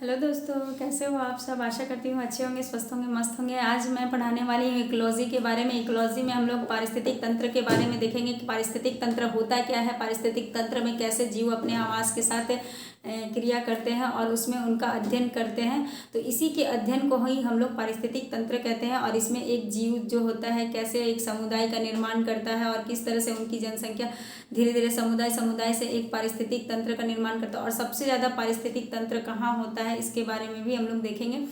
Hello दोस्तों, कैसे हो आप सब। आशा करती हूँ अच्छे होंगे, स्वस्थ होंगे, मस्त होंगे। आज मैं पढ़ाने वाली हूँ इकोलॉजी के बारे में। इकोलॉजी में हम लोग पारिस्थितिक तंत्र के बारे में देखेंगे कि पारिस्थितिक तंत्र होता क्या है, पारिस्थितिक तंत्र में कैसे जीव अपने आवास के साथ क्रिया करते हैं और उसमें उनका अध्ययन करते हैं। तो इसी के अध्ययन को ही हम लोग पारिस्थितिक तंत्र कहते हैं। और इसमें एक जीव जो होता है कैसे एक समुदाय का निर्माण करता है और किस तरह से उनकी जनसंख्या धीरे धीरे समुदाय से एक पारिस्थितिक तंत्र का निर्माण करता है। और सबसे ज़्यादा पारिस्थितिक तंत्र कहाँ होता है इसके बारे में भी हम लोग देखेंगे।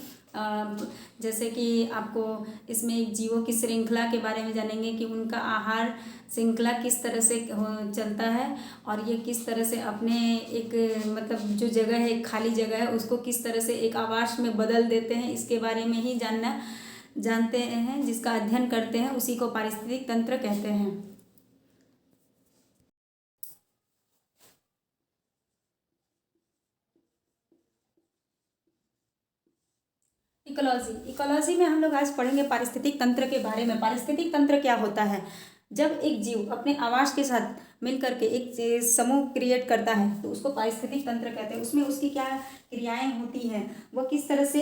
जैसे कि आपको इसमें एक जीवों की श्रृंखला के बारे में जानेंगे कि उनका आहार श्रृंखला किस तरह से चलता है और ये किस तरह से अपने एक मतलब जो जगह है, एक खाली जगह है, उसको किस तरह से एक आवास में बदल देते हैं। इसके बारे में ही जानते हैं, जिसका अध्ययन करते हैं उसी को पारिस्थितिक तंत्र कहते हैं। इकोलॉजी में हम लोग आज पढ़ेंगे पारिस्थितिक तंत्र के बारे में। पारिस्थितिक तंत्र क्या होता है? जब एक जीव अपने आवास के साथ मिलकर के एक समूह क्रिएट करता है तो उसको पारिस्थितिक तंत्र कहते हैं। उसमें उसकी क्या क्रियाएं होती हैं, वो किस तरह से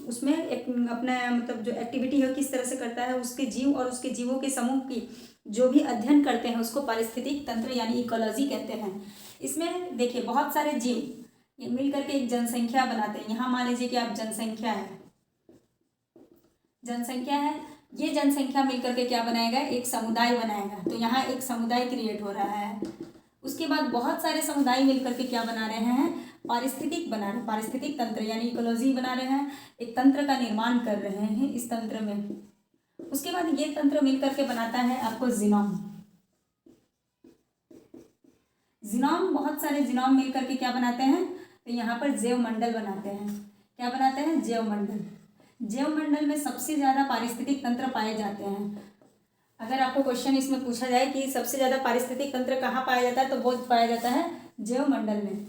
उसमें एक अपना मतलब जो एक्टिविटी है किस तरह से करता है, उसके जीव और उसके जीवों के समूह की जो भी अध्ययन करते हैं उसको पारिस्थितिक तंत्र यानी इकोलॉजी कहते हैं। इसमें देखिए बहुत सारे जीव ये मिल करके एक जनसंख्या बनाते हैं। यहाँ मान लीजिए कि आप जनसंख्या है, ये जनसंख्या मिल करके क्या बनाएगा, एक समुदाय बनाएगा। तो यहाँ एक समुदाय क्रिएट हो रहा है। उसके बाद बहुत सारे समुदाय मिल करके क्या बना रहे हैं, पारिस्थितिक तंत्र यानी इकोलॉजी बना रहे हैं, एक तंत्र का निर्माण कर रहे हैं इस तंत्र में। उसके बाद ये तंत्र मिल करके बनाता है आपको जीनोम। बहुत सारे जीनोम मिल करके क्या बनाते हैं, तो यहाँ पर जैव मंडल बनाते हैं। क्या बनाते हैं, जैव मंडल। जैव मंडल में सबसे ज़्यादा पारिस्थितिक तंत्र पाए जाते हैं। अगर आपको क्वेश्चन इसमें पूछा जाए कि सबसे ज़्यादा पारिस्थितिक तंत्र कहाँ पाया जाता है, तो वो पाया जाता है जैव मंडल में।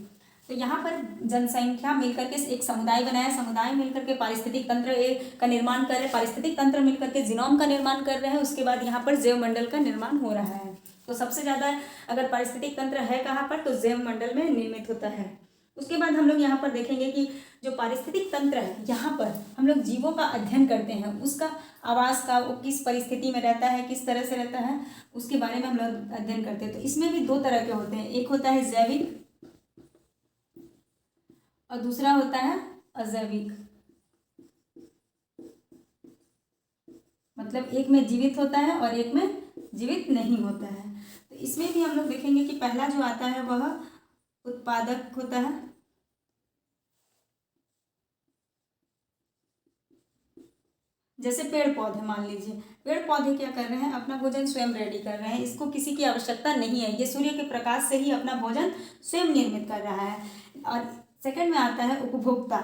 तो यहाँ पर जनसंख्या मिलकर के एक समुदाय बनाया, समुदाय मिलकर के पारिस्थितिक तंत्र का निर्माण कर रहे हैं, पारिस्थितिक तंत्र मिलकर के जीनोम का निर्माण कर रहे हैं। उसके बाद यहाँ पर जैव मंडल का निर्माण हो रहा है। तो सबसे ज़्यादा अगर पारिस्थितिक तंत्र है कहाँ पर, तो जैव मंडल में निर्मित होता है। उसके बाद हम लोग यहाँ पर देखेंगे कि जो पारिस्थितिक तंत्र है यहाँ पर हम लोग जीवों का अध्ययन करते हैं, उसका आवास का वो किस परिस्थिति में रहता है, किस तरह से रहता है, उसके बारे में हम लोग अध्ययन करते हैं। तो इसमें भी दो तरह के होते हैं, एक होता है जैविक और दूसरा होता है अजैविक। मतलब एक में जीवित होता है और एक में जीवित नहीं होता है। तो इसमें भी हम लोग देखेंगे कि पहला जो आता है वह उत्पादक होता है। जैसे पेड़ पौधे, मान लीजिए पेड़ पौधे क्या कर रहे हैं, अपना भोजन स्वयं रेडी कर रहे हैं, इसको किसी की आवश्यकता नहीं है, ये सूर्य के प्रकाश से ही अपना भोजन स्वयं निर्मित कर रहा है। और सेकंड में आता है उपभोक्ता।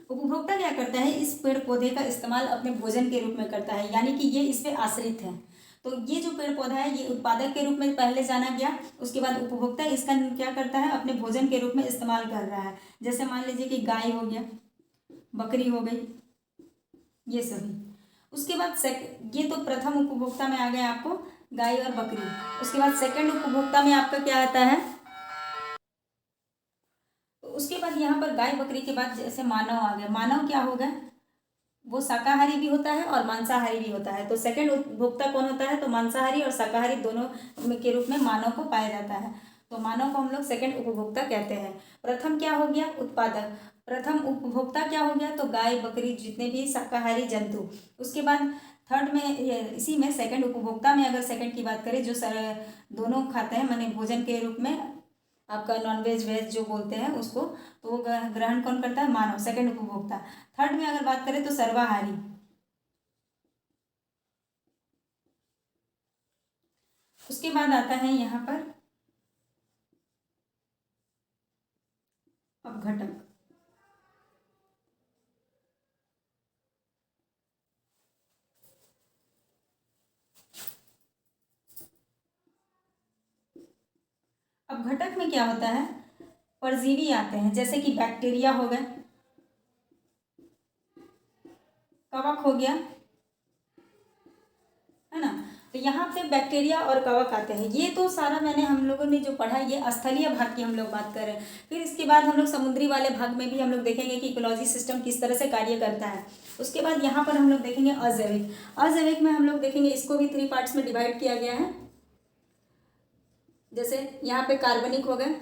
उपभोक्ता क्या करता है, इस पेड़ पौधे का इस्तेमाल अपने भोजन के रूप में करता है, यानी कि ये इस पे आश्रित है। तो ये जो पेड़ पौधा है ये उत्पादक के रूप में पहले जाना गया। उसके बाद उपभोक्ता इसका क्या करता है, अपने भोजन के रूप में इस्तेमाल कर रहा है। जैसे मान लीजिए कि गाय हो गया, बकरी हो गई, ये सभी। उसके बाद ये तो प्रथम उपभोक्ता में आ गया आपको गाय और बकरी। उसके बाद सेकंड उपभोक्ता में आपका क्या आता है, तो उसके बाद यहाँ पर गाय बकरी के बाद जैसे मानव आ गया। मानव क्या होगा, वो शाकाहारी भी होता है और मांसाहारी भी होता है। तो सेकंड उपभोक्ता कौन होता है, तो मांसाहारी और शाकाहारी दोनों के रूप में मानव को पाया जाता है। तो मानव को हम लोग सेकंड उपभोक्ता कहते हैं। प्रथम क्या हो गया, उत्पादक। प्रथम उपभोक्ता क्या हो गया, तो गाय बकरी जितने भी शाकाहारी जंतु। उसके बाद थर्ड में इसी में सेकंड उपभोक्ता में अगर सेकंड की बात करें, जो दोनों खाते हैं माने भोजन के रूप में, आपका नॉनवेज वेज जो बोलते हैं उसको, तो वो ग्रहण कौन करता है, मानव, सेकंड उपभोक्ता। थर्ड में अगर बात करें तो सर्वाहारी। उसके बाद आता है यहाँ पर अपघटक। अपघटक में क्या होता है, परजीवी आते हैं, जैसे कि बैक्टीरिया हो गए, कवक हो गया, है ना। तो यहाँ पे बैक्टीरिया और कवक आते हैं। ये तो सारा मैंने हम लोगों ने जो पढ़ा, ये स्थलीय भाग की हम लोग बात कर रहे हैं। फिर इसके बाद हम लोग समुद्री वाले भाग में भी हम लोग देखेंगे कि इकोलॉजी सिस्टम किस तरह से कार्य करता है। उसके बाद यहाँ पर हम लोग देखेंगे अजैविक। अजैविक में हम लोग देखेंगे, इसको भी 3 पार्ट्स में डिवाइड किया गया है। जैसे यहाँ पे कार्बनिक हो गए,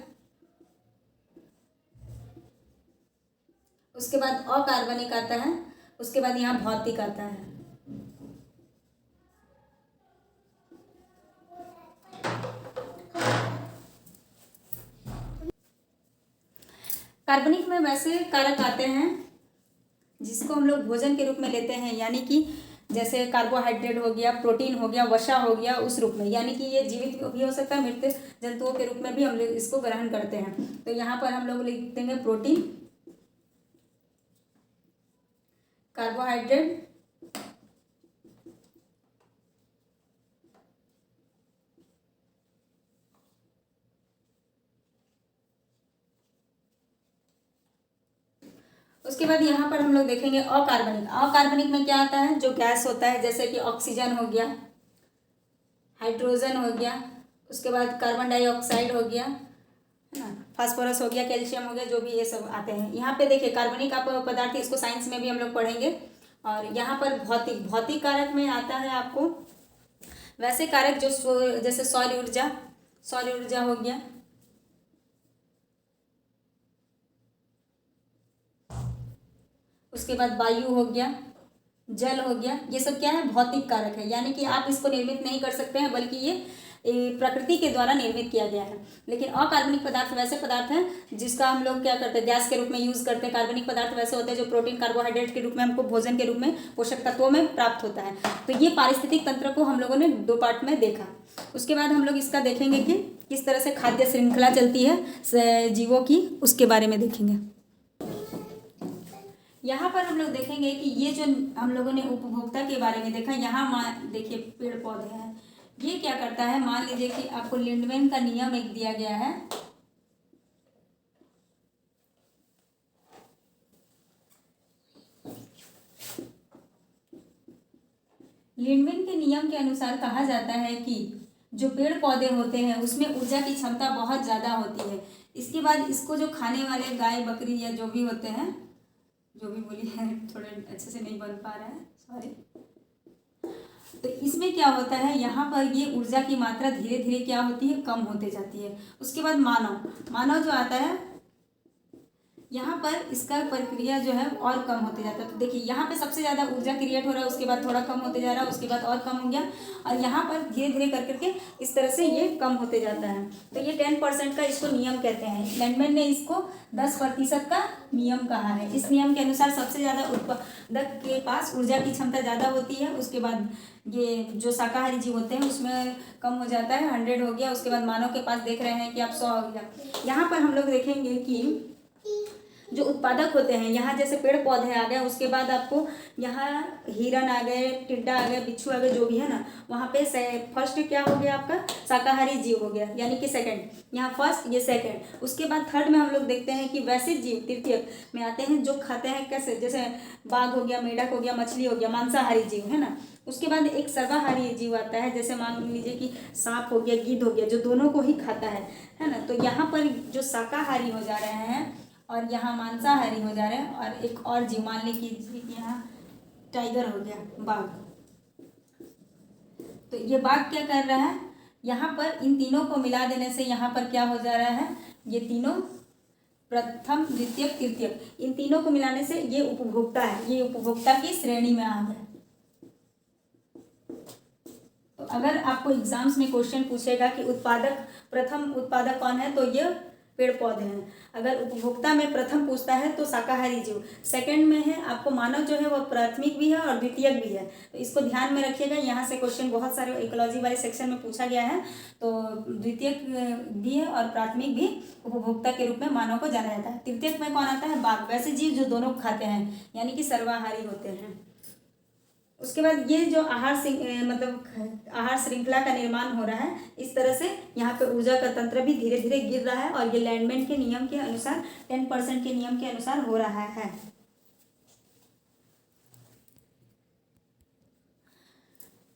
उसके बाद अकार्बनिक आता है, उसके बाद यहाँ भौतिक आता है। कार्बनिक में वैसे कारक आते हैं जिसको हम लोग भोजन के रूप में लेते हैं, यानी कि जैसे कार्बोहाइड्रेट हो गया, प्रोटीन हो गया, वसा हो गया, उस रूप में, यानी कि ये जीवित भी हो सकता है, मृत जंतुओं के रूप में भी हम लोग इसको ग्रहण करते हैं। तो यहाँ पर हम लोग लिख देंगे प्रोटीन, कार्बोहाइड्रेट, उसके बाद यहाँ पर हम लोग देखेंगे अकार्बनिक। अकार्बनिक में क्या आता है, जो गैस होता है, जैसे कि ऑक्सीजन हो गया, हाइड्रोजन हो गया, उसके बाद कार्बन डाइऑक्साइड हो गया, है ना, फास्फोरस हो गया, कैल्शियम हो गया, जो भी ये सब आते हैं। यहाँ पे देखिए कार्बनिक आप पदार्थ, इसको साइंस में भी हम लोग पढ़ेंगे। और यहाँ पर भौतिक, भौतिक कारक में आता है आपको वैसे कारक जो जैसे सौर ऊर्जा, सौर ऊर्जा हो गया, उसके बाद वायु हो गया, जल हो गया। ये सब क्या है, भौतिक कारक है, यानी कि आप इसको निर्मित नहीं कर सकते हैं, बल्कि ये प्रकृति के द्वारा निर्मित किया गया है। लेकिन अकार्बनिक पदार्थ वैसे पदार्थ हैं जिसका हम लोग क्या करते हैं, गैस के रूप में यूज़ करते हैं। कार्बनिक पदार्थ वैसे होते हैं जो प्रोटीन, कार्बोहाइड्रेट के रूप में हमको भोजन के रूप में, पोषक तत्वों में प्राप्त होता है। तो ये पारिस्थितिक तंत्र को हम लोगों ने 2 पार्ट में देखा। उसके बाद हम लोग इसका देखेंगे कि किस तरह से खाद्य श्रृंखला चलती है जीवों की, उसके बारे में देखेंगे। यहाँ पर हम लोग देखेंगे कि ये जो हम लोगों ने उपभोक्ता के बारे में देखा, यहाँ देखिए पेड़ पौधे हैं, ये क्या करता है, मान लीजिए कि आपको लिंडमैन का नियम एक दिया गया है। लिंडमैन के नियम के अनुसार कहा जाता है कि जो पेड़ पौधे होते हैं उसमें ऊर्जा की क्षमता बहुत ज़्यादा होती है। इसके बाद इसको जो खाने वाले गाय, बकरी या जो भी होते हैं, जो भी बोली है, थोड़े अच्छे से नहीं बन पा रहा है, सॉरी। तो इसमें क्या होता है, यहाँ पर ये ऊर्जा की मात्रा धीरे धीरे क्या होती है, कम होते जाती है। उसके बाद मानव जो आता है, यहाँ पर इसका प्रक्रिया जो है और कम होते जाता है। तो देखिए यहाँ पे सबसे ज़्यादा ऊर्जा क्रिएट हो रहा है, उसके बाद थोड़ा कम होते जा रहा है, उसके बाद और कम हो गया, और यहाँ पर धीरे धीरे कर करके इस तरह से ये कम होते जाता है। तो ये 10% का इसको नियम कहते हैं। लैंडमैन ने इसको 10% का नियम कहा है। इस नियम के अनुसार सबसे ज़्यादा उत्पादक के पास ऊर्जा की क्षमता ज़्यादा होती है। उसके बाद ये जो शाकाहारी जीव होते हैं उसमें कम हो जाता है, 100 हो गया। उसके बाद मानव के पास देख रहे हैं कि आप 100 हो गया। यहाँ पर हम लोग देखेंगे कि जो उत्पादक होते हैं, यहाँ जैसे पेड़ पौधे आ गए, उसके बाद आपको यहाँ हिरन आ गए, टिड्डा आ गए, बिच्छू आ गए, जो भी है ना, वहाँ पे फर्स्ट क्या हो गया आपका, शाकाहारी जीव हो गया, यानी कि सेकंड, यहाँ फर्स्ट, ये सेकंड। उसके बाद थर्ड में हम लोग देखते हैं कि वैसे जीव तृतीय में आते हैं जो खाते हैं कैसे, जैसे बाघ हो गया, मेढक हो गया, मछली हो गया, मांसाहारी जीव है ना। उसके बाद एक सर्वाहारी जीव आता है, जैसे मान लीजिए कि सांप हो गया, गिद्ध हो गया, जो दोनों को ही खाता है ना। तो यहाँ पर जो शाकाहारी हो जा रहे हैं और यहाँ मांसाहारी हो जा रहे हैं, और एक और जीव मान लीजिए कि यहाँ टाइगर हो गया, बाघ। तो ये बाघ क्या कर रहा है, यहाँ पर इन तीनों को मिला देने से यहाँ पर क्या हो जा रहा है, ये तीनों प्रथम, द्वितीय, तृतीय, इन तीनों को मिलाने से ये उपभोक्ता है, ये उपभोक्ता की श्रेणी में आ गया। तो अगर आपको एग्जाम्स में क्वेश्चन पूछेगा कि उत्पादक, प्रथम उत्पादक कौन है, तो ये पेड़ पौधे हैं। अगर उपभोक्ता में प्रथम पूछता है तो शाकाहारी जीव, सेकंड में है आपको मानव जो है वो प्राथमिक भी है और द्वितीयक भी है। तो इसको ध्यान में रखिएगा, यहाँ से क्वेश्चन बहुत सारे इकोलॉजी वाले सेक्शन में पूछा गया है। तो द्वितीयक भी है और प्राथमिक भी उपभोक्ता के रूप में मानव को जाना जाता है। तृतीयक में कौन आता है, बाघ, वैसे जीव जो दोनों खाते हैं, यानी कि सर्वाहारी होते हैं। उसके बाद ये जो मतलब आहार श्रृंखला का निर्माण हो रहा है, इस तरह से यहाँ पे ऊर्जा का तंत्र भी धीरे धीरे गिर रहा है, और ये लैंडमैन के नियम के अनुसार 10% के नियम के अनुसार हो रहा है।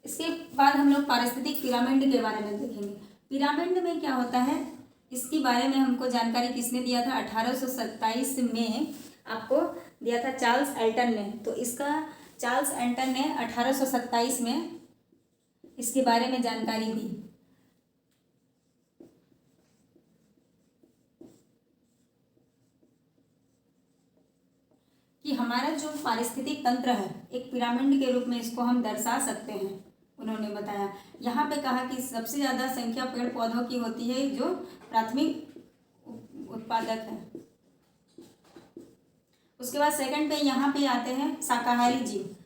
इसके बाद हम लोग पारिस्थितिक पिरामिड के बारे में देखेंगे। पिरामिड में क्या होता है, इसके बारे में हमको जानकारी किसने दिया था, 1827 में आपको दिया था चार्ल्स एल्टन ने। तो इसका चार्ल्स एल्टन ने 1827 में इसके बारे में जानकारी दी कि हमारा जो पारिस्थितिक तंत्र है एक पिरामिड के रूप में इसको हम दर्शा सकते हैं। उन्होंने बताया, यहाँ पे कहा कि सबसे ज़्यादा संख्या पेड़ पौधों की होती है जो प्राथमिक उत्पादक है। उसके बाद सेकंड पे यहाँ पे आते हैं शाकाहारी जीव।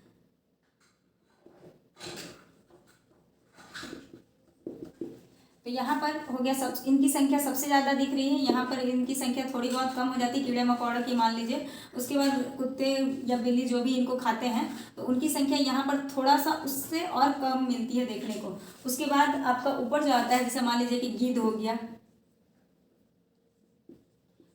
तो यहाँ पर हो गया सब, इनकी संख्या सबसे ज़्यादा दिख रही है। यहाँ पर इनकी संख्या थोड़ी बहुत कम हो जाती है कीड़े मकोड़ों की, मान लीजिए। उसके बाद कुत्ते या बिल्ली जो भी इनको खाते हैं तो उनकी संख्या यहाँ पर थोड़ा सा उससे और कम मिलती है देखने को। उसके बाद आपका ऊपर जो आता है, जैसे मान लीजिए कि गिद्ध हो गया,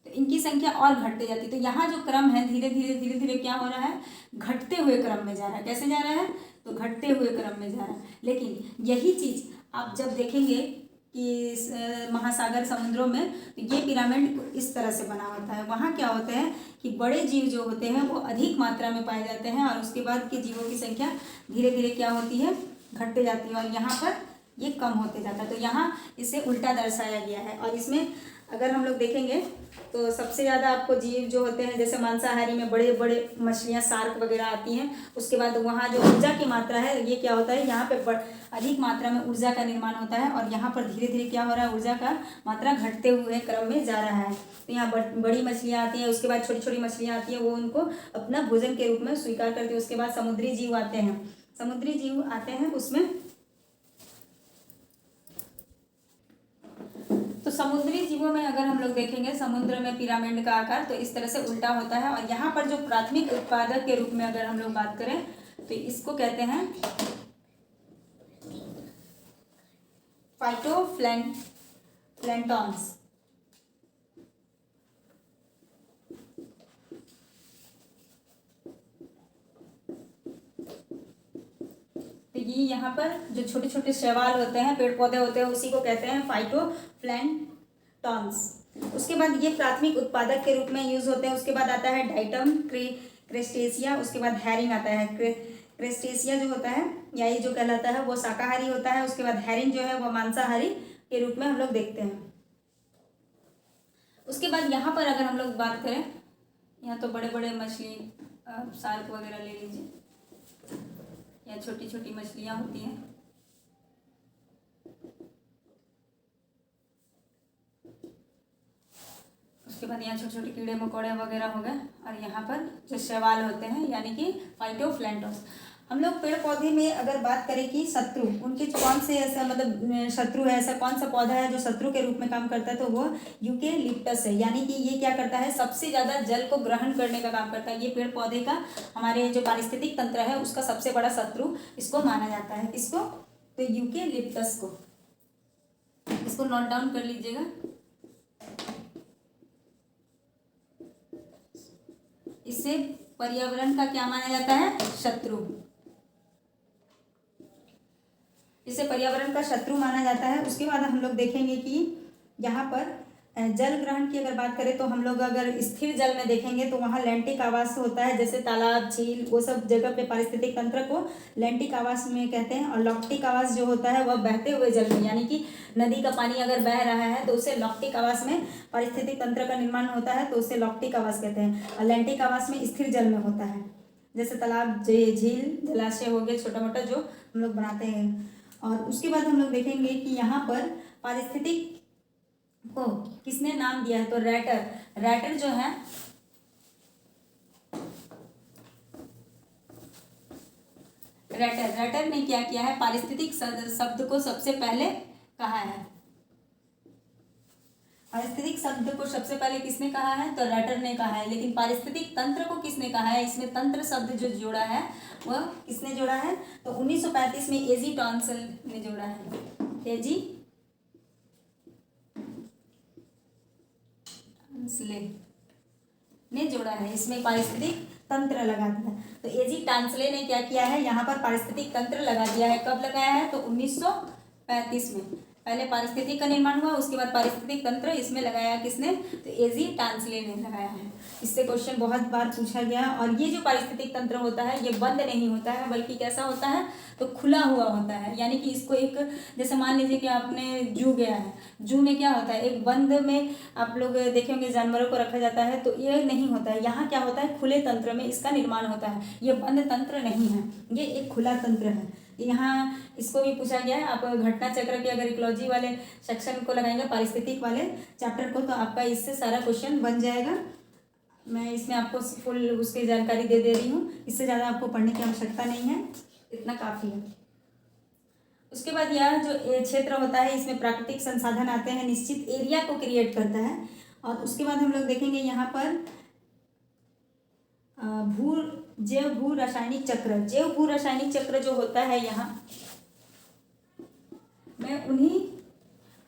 तो इनकी संख्या और घटते जाती है। तो यहाँ जो क्रम है धीरे धीरे धीरे धीरे क्या हो रहा है, घटते हुए क्रम में जा रहा है। कैसे जा रहा है, तो घटते हुए क्रम में जा रहा है। लेकिन यही चीज़ आप जब देखेंगे कि महासागर समुद्रों में, तो ये पिरामिड इस तरह से बना होता है। वहाँ क्या होता है कि बड़े जीव जो होते हैं वो अधिक मात्रा में पाए जाते हैं और उसके बाद के जीवों की संख्या धीरे धीरे क्या होती है, घटते जाती है, और यहाँ पर ये कम होते जाता है। तो यहाँ इसे उल्टा दर्शाया गया है। और इसमें अगर हम लोग देखेंगे तो सबसे ज़्यादा आपको जीव जो होते हैं, जैसे मांसाहारी में बड़े बड़े मछलियाँ, शार्क वगैरह आती हैं। उसके बाद वहाँ जो ऊर्जा की मात्रा है, ये क्या होता है, यहाँ पे अधिक मात्रा में ऊर्जा का निर्माण होता है और यहाँ पर धीरे धीरे क्या हो रहा है, ऊर्जा का मात्रा घटते हुए क्रम में जा रहा है। तो यहाँ बड़ी मछलियाँ आती हैं, उसके बाद छोटी छोटी मछलियाँ आती हैं, वो उनको अपना भोजन के रूप में स्वीकार करती है। उसके बाद समुद्री जीव आते हैं, समुद्री जीव आते हैं उसमें। तो समुद्री जीवों में अगर हम लोग देखेंगे, समुद्र में पिरामिड का आकार तो इस तरह से उल्टा होता है। और यहाँ पर जो प्राथमिक उत्पादक के रूप में अगर हम लोग बात करें तो इसको कहते हैं फाइटोप्लैंक्टन्स। तो ये यहाँ पर जो छोटे छोटे शैवाल होते हैं, पेड़ पौधे होते हैं, उसी को कहते हैं फाइटोप्लैंक्टन्स। उसके बाद ये प्राथमिक उत्पादक के रूप में यूज होते हैं। उसके बाद आता है डाइटम क्रेस्टेशिया। उसके बाद हैरिंग आता है। क्रेस्टेशिया जो होता है या ये जो कहलाता है वो शाकाहारी होता है। उसके बाद हैरिंग जो है वो मांसाहारी के रूप में हम लोग देखते हैं। उसके बाद यहाँ पर अगर हम लोग बात करें, यहाँ तो बड़े बड़े मछली, शार्क वगैरह ले लीजिए, या छोटी छोटी मछलियाँ होती हैं। उसके बाद यहाँ छोटे छोटे कीड़े मकोड़े वगैरह हो गए। और यहाँ पर जो शैवाल होते हैं यानी कि फाइटोप्लैंक्टन्स। हम लोग पेड़ पौधे में अगर बात करें कि शत्रु, उनके कौन से ऐसा मतलब शत्रु है, ऐसा कौन सा पौधा है जो शत्रु के रूप में काम करता है, तो वो यूकेलिप्टस है। यानी कि ये क्या करता है, सबसे ज़्यादा जल को ग्रहण करने का काम करता है। ये पेड़ पौधे का, हमारे जो पारिस्थितिक तंत्र है उसका सबसे बड़ा शत्रु इसको माना जाता है। इसको, तो यूकेलिप्टस को, इसको नोट डाउन कर लीजिएगा। इससे पर्यावरण का क्या माना जाता है, शत्रु। इसे पर्यावरण का शत्रु माना जाता है। उसके बाद हम लोग देखेंगे कि यहाँ पर जल ग्रहण की अगर बात करें तो हम लोग अगर स्थिर जल में देखेंगे तो वहाँ लैंटिक आवास होता है, जैसे तालाब, झील, वो सब जगह पे पारिस्थितिक तंत्र को लैंटिक आवास में कहते हैं। और लॉक्टिक आवास जो होता है वह बहते हुए जल में, यानी कि नदी का पानी अगर बह रहा है तो उसे लॉक्टिक आवास में पारिस्थितिक तंत्र का निर्माण होता है, तो उसे लॉक्टिक आवास कहते हैं। और लैंटिक आवास में स्थिर जल में होता है, जैसे तालाब, झील, जलाशय हो गए छोटा मोटा जो हम लोग बनाते हैं। और उसके बाद हम लोग देखेंगे कि यहाँ पर पारिस्थितिक को किसने नाम दिया है, तो रैटर जो है, रैटर ने क्या किया है, पारिस्थितिक शब्द को सबसे पहले कहा है। पारिस्थितिक शब्द को सबसे पहले किसने कहा है, तो रैटर ने कहा है। लेकिन पारिस्थितिक तंत्र को किसने कहा है, इसमें तंत्र शब्द जो जोड़ा है वह किसने जोड़ा है, तो 1935 में एजी टॉन्सल ने जोड़ा है। एजी टॉन्सले ने जोड़ा है, इसमें पारिस्थितिक तंत्र लगा दिया। तो एजी टांसले ने क्या किया है, यहाँ पर पारिस्थितिक तंत्र लगा दिया है। कब लगाया है, तो 1935 में पहले पारिस्थितिक का निर्माण हुआ, उसके बाद पारिस्थितिक तंत्र इसमें लगाया किसने, तो एजी टांसले ने लगाया है। इससे क्वेश्चन बहुत बार पूछा गया। और ये जो पारिस्थितिक तंत्र होता है ये बंद नहीं होता है, बल्कि कैसा होता है, तो खुला हुआ होता है। यानी कि इसको एक, जैसे मान लीजिए कि आपने जू गया है, जू में क्या होता है, एक बंद में आप लोग देखे होंगे जानवरों को रखा जाता है, तो ये नहीं होता है। यहाँ क्या होता है, खुले तंत्र में इसका निर्माण होता है, ये बंद तंत्र नहीं है, ये एक खुला तंत्र है। यहाँ इसको भी पूछा गया है। आप घटना चक्र के अगर इकोलॉजी वाले सेक्शन को लगाएंगे, पारिस्थितिक वाले चैप्टर को, तो आपका इससे सारा क्वेश्चन बन जाएगा। मैं इसमें आपको फुल उसकी जानकारी दे रही हूँ, इससे ज़्यादा आपको पढ़ने की आवश्यकता नहीं है, इतना काफ़ी है। उसके बाद यह जो क्षेत्र होता है इसमें प्राकृतिक संसाधन आते हैं, निश्चित एरिया को क्रिएट करता है। और उसके बाद हम लोग देखेंगे यहाँ पर जैव भू रासायनिक चक्र। जैव भू रासायनिक चक्र जो होता है, यहाँ मैं उन्हीं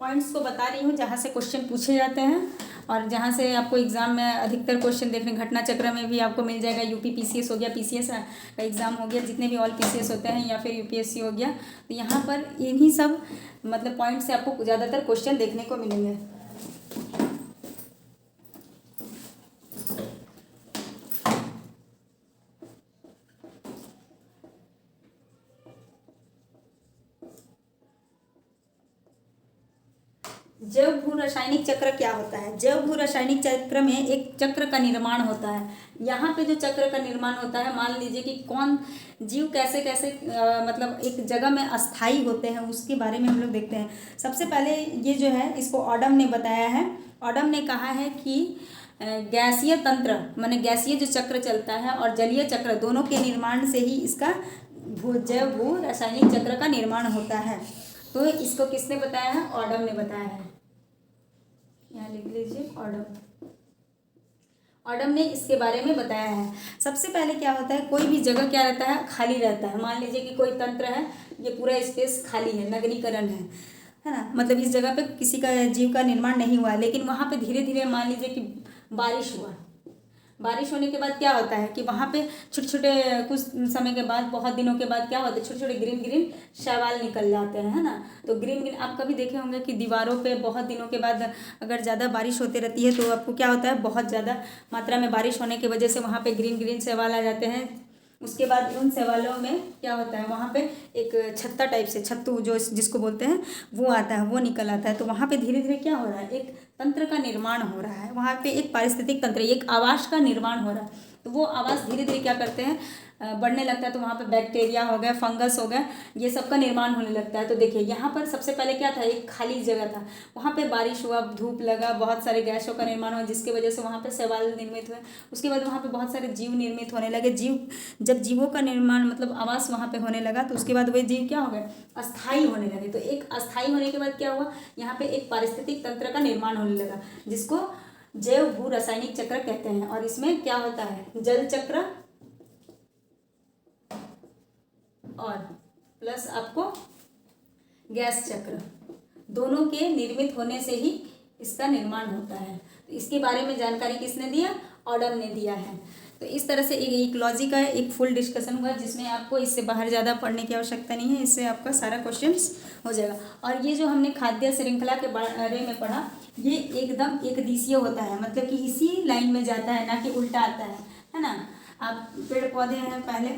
पॉइंट्स को बता रही हूँ जहाँ से क्वेश्चन पूछे जाते हैं और जहाँ से आपको एग्जाम में अधिकतर क्वेश्चन देखने। घटना चक्र में भी आपको मिल जाएगा, यूपी पीसीएस हो गया, पीसीएस का एग्ज़ाम हो गया, जितने भी ऑल पीसीएस होते हैं, या फिर यूपीएससी हो गया, तो यहाँ पर इन्हीं सब मतलब पॉइंट से आपको ज़्यादातर क्वेश्चन देखने को मिलेंगे। जैव भू रासायनिक चक्र क्या होता है, जैव भू रासायनिक चक्र में एक चक्र का निर्माण होता है। यहाँ पे जो चक्र का निर्माण होता है, मान लीजिए कि कौन जीव कैसे कैसे मतलब एक जगह में अस्थाई होते हैं, उसके बारे में हम लोग देखते हैं। सबसे पहले ये जो है, इसको ऑडम ने बताया है। ऑडम ने कहा है कि गैसीय तंत्र माने गैसीय जो चक्र चलता है और जलीय चक्र दोनों के निर्माण से ही इसका जैव भू रासायनिक चक्र का निर्माण होता है। तो इसको किसने बताया है, ऑडम ने बताया है। यहाँ लिख लीजिए ऑडम। ऑडम ने इसके बारे में बताया है। सबसे पहले क्या होता है, कोई भी जगह क्या रहता है, खाली रहता है। मान लीजिए कि कोई तंत्र है, ये पूरा स्पेस खाली है, नगरीकरण है ना, मतलब इस जगह पे किसी का जीव का निर्माण नहीं हुआ, लेकिन वहाँ पे धीरे धीरे मान लीजिए कि बारिश हुआ। बारिश होने के बाद क्या होता है कि वहाँ पे छोटे छोटे कुछ समय के बाद, बहुत दिनों के बाद क्या होता है, छोटे छोटे ग्रीन ग्रीन शैवाल निकल जाते हैं, है ना। तो ग्रीन ग्रीन आप कभी देखे होंगे कि दीवारों पे बहुत दिनों के बाद अगर ज़्यादा बारिश होती रहती है तो आपको क्या होता है, बहुत ज़्यादा मात्रा में बारिश होने की वजह से वहाँ पे ग्रीन ग्रीन शैवाल आ जाते हैं। उसके बाद उन शैवालों में क्या होता है, वहाँ पे एक छत्ता टाइप से, छत्तू जो जिसको बोलते हैं, वो आता है, वो निकल आता है। तो वहाँ पे धीरे धीरे क्या हो रहा है, एक तंत्र का निर्माण हो रहा है, वहाँ पे एक पारिस्थितिक तंत्र, एक आवास का निर्माण हो रहा है। तो वो आवास धीरे धीरे क्या करते हैं, बढ़ने लगता है। तो वहाँ पे बैक्टीरिया हो गया, फंगस हो गया, ये सब का निर्माण होने लगता है। तो देखिए यहाँ पर सबसे पहले क्या था, एक खाली जगह था, वहाँ पे बारिश हुआ, धूप लगा, बहुत सारे गैसों का निर्माण हुआ, जिसकी वजह से वहाँ पे शैवाल निर्मित हुए। उसके बाद वहाँ पे बहुत सारे जीव निर्मित होने लगे। जब जीवों का निर्माण मतलब आवास वहाँ पे होने लगा, तो उसके बाद वही जीव क्या हो गए, अस्थायी होने लगे। तो एक अस्थायी होने के बाद क्या हुआ, यहाँ पे एक पारिस्थितिक तंत्र का निर्माण होने लगा, जिसको जैव भू रासायनिक चक्र कहते हैं। और इसमें क्या होता है, जल चक्र और प्लस आपको गैस चक्र, दोनों के निर्मित होने से ही इसका निर्माण होता है। तो इसके बारे में जानकारी किसने दिया, ऑडम ने दिया है। तो इस तरह से इकोलॉजी का एक फुल डिस्कशन हुआ, जिसमें आपको इससे बाहर ज़्यादा पढ़ने की आवश्यकता नहीं है, इससे आपका सारा क्वेश्चंस हो जाएगा। और ये जो हमने खाद्य श्रृंखला के बारे में पढ़ा, ये एकदम एक दिशीय होता है, मतलब कि इसी लाइन में जाता है, ना कि उल्टा आता है ना। आप पेड़ पौधे हैं पहले,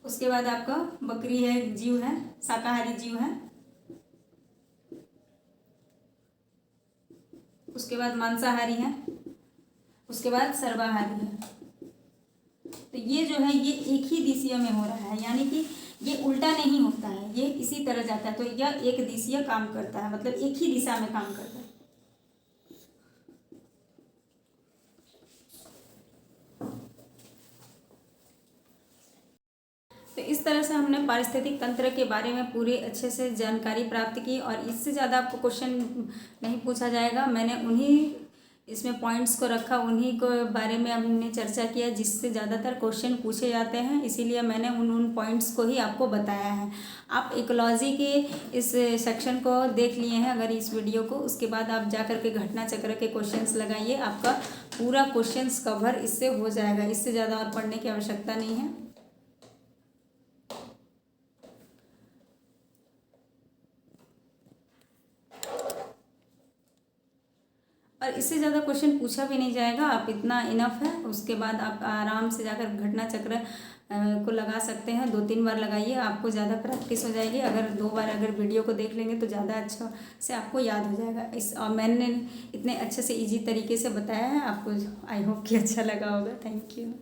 उसके बाद आपका बकरी है, जीव है, शाकाहारी जीव है, उसके बाद मांसाहारी है, उसके बाद सर्वाहारी है। तो ये जो है ये एक ही दिशीय में हो रहा है, यानी कि ये उल्टा नहीं होता है, ये इसी तरह जाता है। तो यह एक दिशीय काम करता है, मतलब एक ही दिशा में काम करता है। तो इस तरह से हमने पारिस्थितिक तंत्र के बारे में पूरी अच्छे से जानकारी प्राप्त की, और इससे ज़्यादा आपको क्वेश्चन नहीं पूछा जाएगा। मैंने उन्हीं इसमें पॉइंट्स को रखा, उन्हीं को बारे में हमने चर्चा किया जिससे ज़्यादातर क्वेश्चन पूछे जाते हैं, इसीलिए मैंने उन पॉइंट्स को ही आपको बताया है। आप इकोलॉजी के इस सेक्शन को देख लिए हैं अगर इस वीडियो को, उसके बाद आप जा कर के घटना चक्र के क्वेश्चंस लगाइए, आपका पूरा क्वेश्चंस कवर इससे हो जाएगा। इससे ज़्यादा और पढ़ने की आवश्यकता नहीं है। इससे ज़्यादा क्वेश्चन पूछा भी नहीं जाएगा, आप इतना इनफ है। उसके बाद आप आराम से जाकर घटना चक्र को लगा सकते हैं। 2-3 बार लगाइए, आपको ज़्यादा प्रैक्टिस हो जाएगी। अगर 2 बार अगर वीडियो को देख लेंगे तो ज़्यादा अच्छा से आपको याद हो जाएगा। और मैंने इतने अच्छे से ईजी तरीके से बताया है आपको। आई होप कि अच्छा लगा होगा। Thank you.